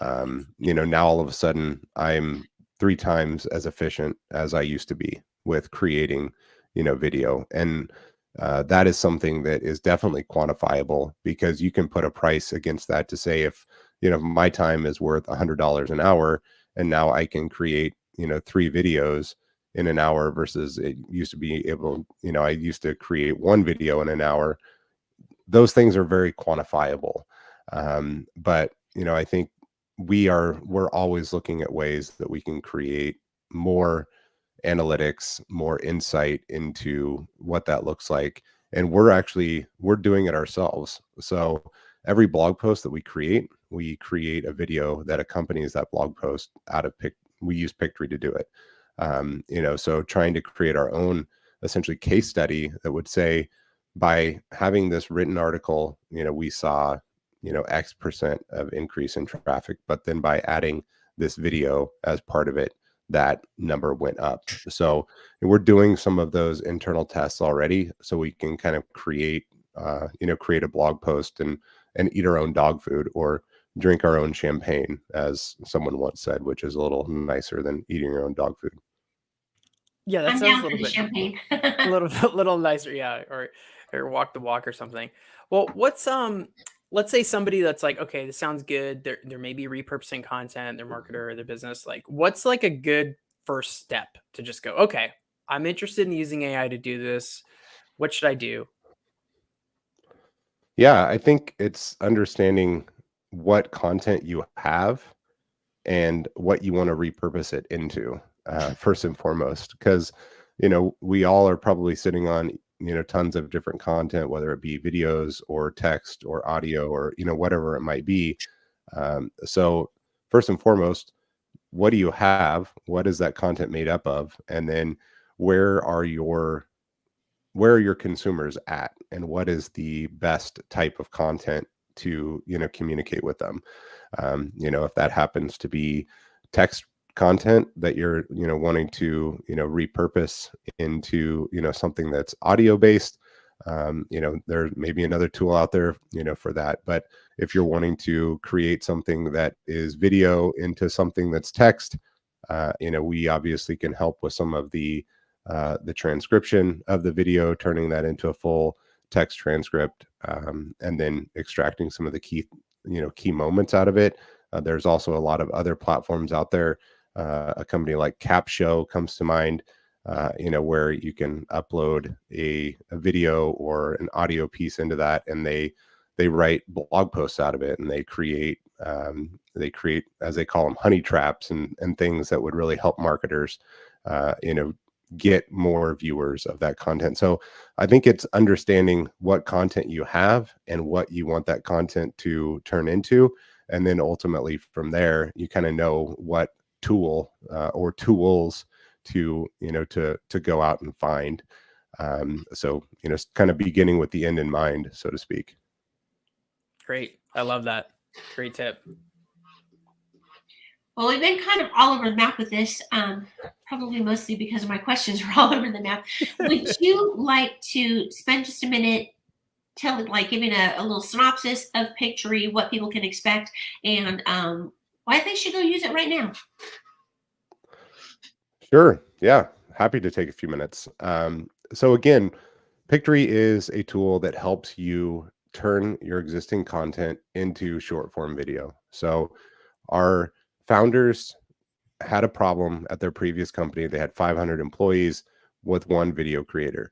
now all of a sudden I'm 3 times as efficient as I used to be with creating, video. And that is something that is definitely quantifiable because you can put a price against that to say if, my time is worth $100 an hour and now I can create, 3 videos in an hour versus it used to be able, I used to create 1 video in an hour. Those things are very quantifiable. But, I think we're always looking at ways that we can create more analytics, more insight into what that looks like. And we're doing it ourselves. So every blog post that we create a video that accompanies that blog post we use Pictory to do it. So trying to create our own essentially case study that would say, by having this written article, we saw, X percent of increase in traffic, but then by adding this video as part of it, that number went up. So we're doing some of those internal tests already, so we can kind of create a blog post and eat our own dog food or drink our own champagne, as someone once said, which is a little nicer than eating your own dog food. Yeah, that I'm sounds down a for little the bit champagne. a little nicer, yeah, or walk the walk or something. Well, what's let's say somebody that's like, okay, this sounds good. They're maybe repurposing content, their marketer or their business. Like, what's like a good first step to just go, okay, I'm interested in using AI to do this. What should I do? Yeah, I think it's understanding what content you have and what you want to repurpose it into, first and foremost, because we all are probably sitting on tons of different content, whether it be videos or text or audio or whatever it might be. So first and foremost, what do you have? What is that content made up of? And then where are your consumers at, and what is the best type of content to communicate with them? If that happens to be text content that you're, wanting to, repurpose into, something that's audio based, there may be another tool out there, for that. But if you're wanting to create something that is video into something that's text, we obviously can help with some of the transcription of the video, turning that into a full text transcript, and then extracting some of the key moments out of it. There's also a lot of other platforms out there. A company like Capshow comes to mind, where you can upload a video or an audio piece into that, and they write blog posts out of it, and they create, as they call them, honey traps and things that would really help marketers, get more viewers of that content. So I think it's understanding what content you have and what you want that content to turn into. And then ultimately from there, you kind of know what tool or tools to go out and find. So, kind of beginning with the end in mind, so to speak. Great. I love that. Great tip. Well, we've been kind of all over the map with this, probably mostly because my questions are all over the map. Would you like to spend just a minute giving a little synopsis of Pictory, what people can expect, and why they should go use it right now? Sure. Yeah. Happy to take a few minutes. So again, Pictory is a tool that helps you turn your existing content into short form video. So our founders had a problem at their previous company. They had 500 employees with one video creator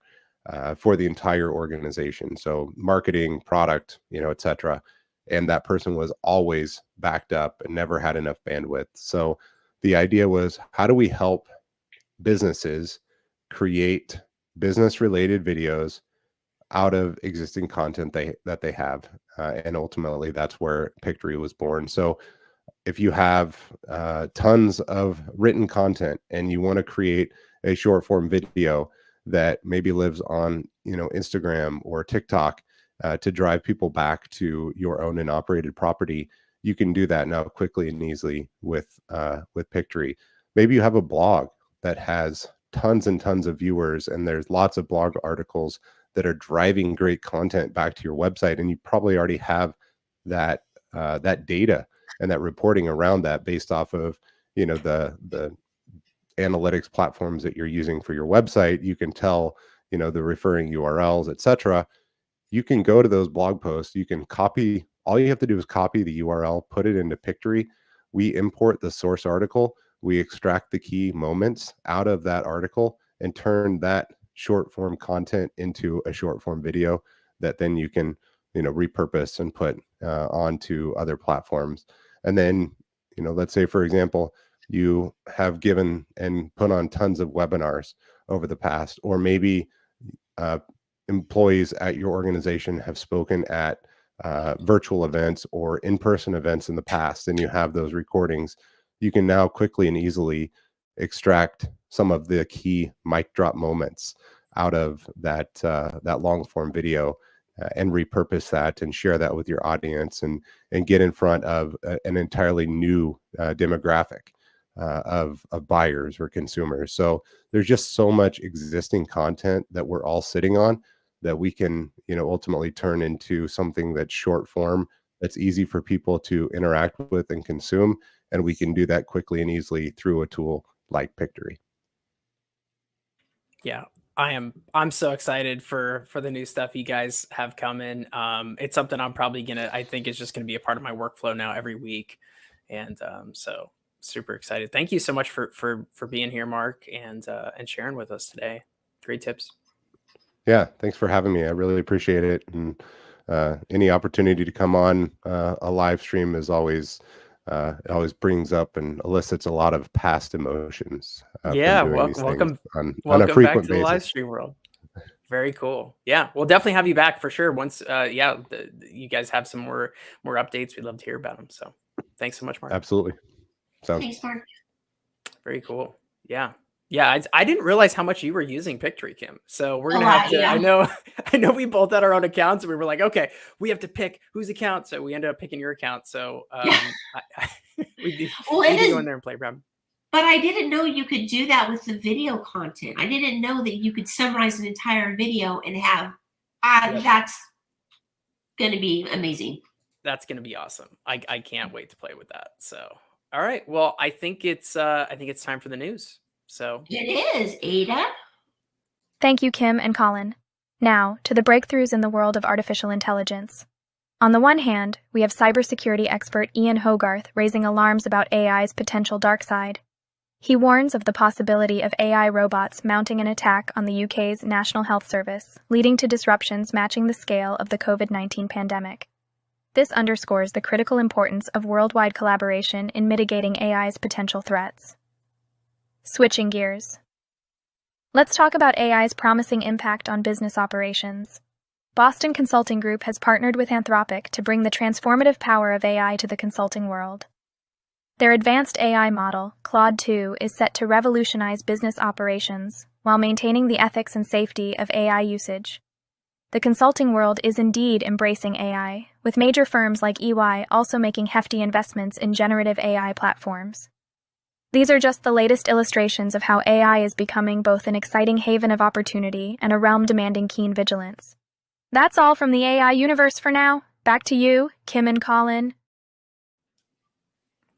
for the entire organization. So marketing, product, et cetera. And that person was always backed up and never had enough bandwidth. So the idea was, how do we help businesses create business related videos out of existing content that they have? And ultimately that's where Pictory was born. So if you have tons of written content and you want to create a short form video that maybe lives on, Instagram or TikTok to drive people back to your owned and operated property, you can do that now quickly and easily with Pictory. Maybe you have a blog that has tons and tons of viewers, and there's lots of blog articles that are driving great content back to your website, and you probably already have that data and that reporting around that based off of the analytics platforms that you're using for your website. You can tell the referring URLs, etc. You can go to those blog posts. You can copy. All you have to do is copy the URL, put it into Pictory. We import the source article. We extract the key moments out of that article and turn that short form content into a short form video that then you can repurpose and put onto other platforms. And then, let's say, for example, you have given and put on tons of webinars over the past, or maybe employees at your organization have spoken at virtual events or in-person events in the past, and you have those recordings. You can now quickly and easily extract some of the key mic drop moments out of that long form video and repurpose that and share that with your audience and get in front of an entirely new demographic of buyers or consumers. So there's just so much existing content that we're all sitting on that we can, ultimately turn into something that's short form, that's easy for people to interact with and consume. And we can do that quickly and easily through a tool like Pictory. Yeah, I'm so excited for the new stuff you guys have coming. It's something I think is just gonna be a part of my workflow now every week. And so super excited. Thank you so much for being here, Marc, and sharing with us today. Great tips. Yeah, thanks for having me. I really appreciate it. And any opportunity to come on a live stream is always it always brings up and elicits a lot of past emotions. Yeah, from doing these welcome things on a back frequent to the live basis. stream world. Very cool. Yeah, we'll definitely have you back for sure. Once, you guys have some more updates, we'd love to hear about them. So, thanks so much, Marc. Absolutely. Thanks, Marc. Very cool. Yeah. I didn't realize how much you were using Pictory, Kim. So we're gonna A lot, have to. yeah. I know we both had our own accounts, and we were like, okay, we have to pick whose account. So we ended up picking your account. So we need Well, we it need to is go in there and play around. But I didn't know you could do that with the video content. I didn't know that you could summarize an entire video and have, that's going to be amazing. That's going to be awesome. I can't wait to play with that. So, all right. Well, I think it's time for the news. So it is, Ada. Thank you, Kim and Colin. Now, to the breakthroughs in the world of artificial intelligence. On the one hand, we have cybersecurity expert Ian Hogarth raising alarms about AI's potential dark side. He warns of the possibility of AI robots mounting an attack on the UK's National Health Service, leading to disruptions matching the scale of the COVID-19 pandemic. This underscores the critical importance of worldwide collaboration in mitigating AI's potential threats. Switching gears. Let's talk about AI's promising impact on business operations. Boston Consulting Group has partnered with Anthropic to bring the transformative power of AI to the consulting world. Their advanced AI model, Claude 2, is set to revolutionize business operations while maintaining the ethics and safety of AI usage. The consulting world is indeed embracing AI, with major firms like EY also making hefty investments in generative AI platforms. These are just the latest illustrations of how AI is becoming both an exciting haven of opportunity and a realm demanding keen vigilance. That's all from the AI universe for now. Back to you, Kim and Colin.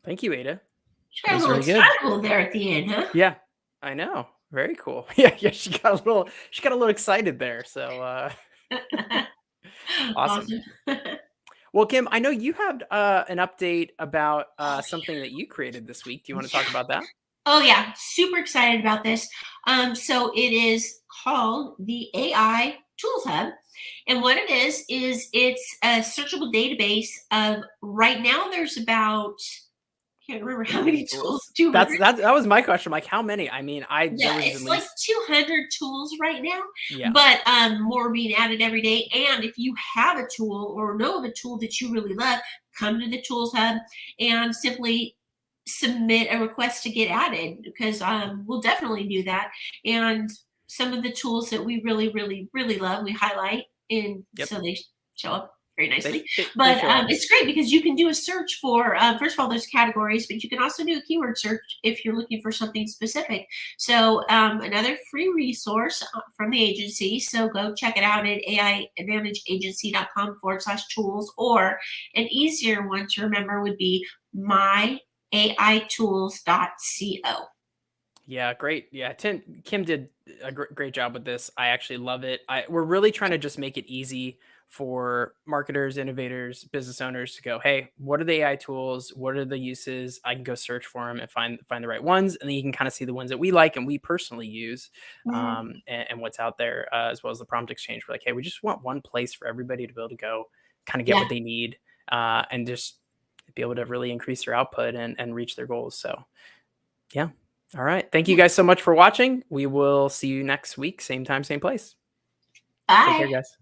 thank you, Ada. She got a little excitable there at the end, huh? Yeah, I know. Very cool. Yeah, she got a little excited there. So awesome. Well, Kim, I know you had an update about something that you created this week. Do you want to talk about that? Oh yeah, super excited about this. So it is called the AI Tools Hub. And what it is it's a searchable database of, right now there's about, I can't remember how many tools. 200? That was my question. Like, how many? I mean, it's like 200 tools right now. Yeah. But more being added every day. And if you have a tool or know of a tool that you really love, come to the Tools Hub and simply submit a request to get added, because we'll definitely do that. And some of the tools that we really, really, really love, we highlight, and so they show up very nicely. But it's great because you can do a search for, first of all, there's categories, but you can also do a keyword search if you're looking for something specific. So another free resource from the agency. So go check it out at aiadvantageagency.com/tools, or an easier one to remember would be myaitools.co. Yeah, great. Yeah, Kim did a great job with this. I actually love it. We're really trying to just make it easy for marketers, innovators, business owners to go, hey, what are the AI tools? What are the uses? I can go search for them and find the right ones. And then you can kind of see the ones that we like and we personally use, and what's out there, as well as the prompt exchange. We're like, hey, we just want one place for everybody to be able to go kind of get what they need, and just be able to really increase their output and reach their goals. So yeah. All right. Thank you guys so much for watching. We will see you next week. Same time, same place. Bye. Take care, guys.